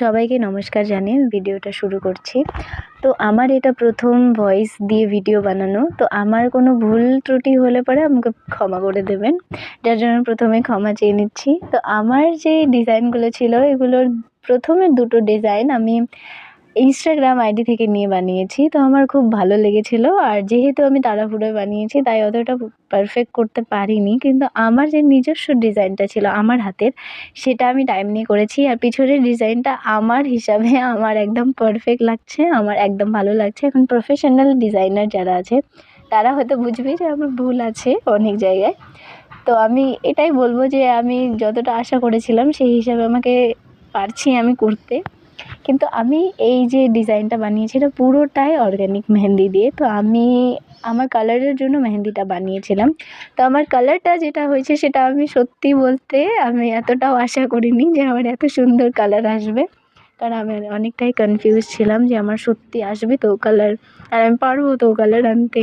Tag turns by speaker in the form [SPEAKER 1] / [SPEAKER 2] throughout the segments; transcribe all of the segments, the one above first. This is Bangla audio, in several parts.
[SPEAKER 1] সবাইকে নমস্কার জানিয়ে ভিডিওটা শুরু করছি। তো আমার এটা প্রথম ভয়েস দিয়ে ভিডিও বানানো, তো আমার কোনো ভুল ত্রুটি হলে পরে আমাকে ক্ষমা করে দেবেন, যার জন্য প্রথমে ক্ষমা চেয়ে নিচ্ছি। তো আমার যে ডিজাইনগুলো ছিল এগুলোর প্রথমে দুটো ডিজাইন আমি ইনস্টাগ্রাম আইডি থেকে নিয়ে বানিয়েছি। তো আমার খুব ভালো লেগেছিলো, আর যেহেতু আমি তাড়াহুড়োয় বানিয়েছি তাই অতটা পারফেক্ট করতে পারিনি, কিন্তু আমার যে নিজস্ব ডিজাইনটা ছিল আমার হাতের, সেটা আমি টাইম নিয়ে করেছি। আর পিছনের ডিজাইনটা আমার হিসাবে আমার একদম পারফেক্ট লাগছে, আমার একদম ভালো লাগছে। এখন প্রফেশনাল ডিজাইনার যারা আছে তারা হয়তো বুঝবে যে আমার ভুল আছে অনেক জায়গায়। তো আমি এটাই বলবো যে আমি যতটা আশা করেছিলাম সেই হিসাবে আমাকে পারছি আমি করতে। কিন্তু আমি এই যে ডিজাইনটা বানিয়েছি এটা পুরোটাই অর্গ্যানিক মেহেন্দি দিয়ে। তো আমি আমার কালারের জন্য মেহেন্দিটা বানিয়েছিলাম। তো আমার কালারটা যেটা হয়েছে সেটা আমি সত্যি বলতে আমি এতটাও আশা করিনি যে আমার এত সুন্দর কালার আসবে, কারণ আমি অনেকটাই কনফিউজ ছিলাম যে আমার সত্যি আসবে তো কালার, আর আমি পারবো তো কালার আনতে।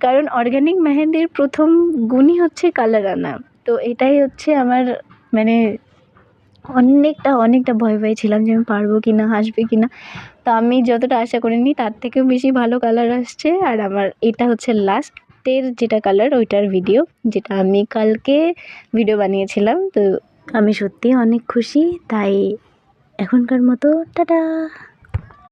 [SPEAKER 1] কারণ অর্গ্যানিক মেহেন্দির প্রথম গুণই হচ্ছে কালার আনা। তো এটাই হচ্ছে আমার মানে অনেকটা ভয় ছিলাম যে আমি পারবো কি না, আসবে কি না। তো আমি যতটা আশা করিনি তার থেকেও বেশি ভালো কালার আসছে। আর আমার এটা হচ্ছে লাস্টের যেটা কালার ওইটার ভিডিও, যেটা আমি কালকে ভিডিও বানিয়েছিলাম। তো আমি সত্যিই অনেক খুশি। তাই এখনকার মতো টাটা।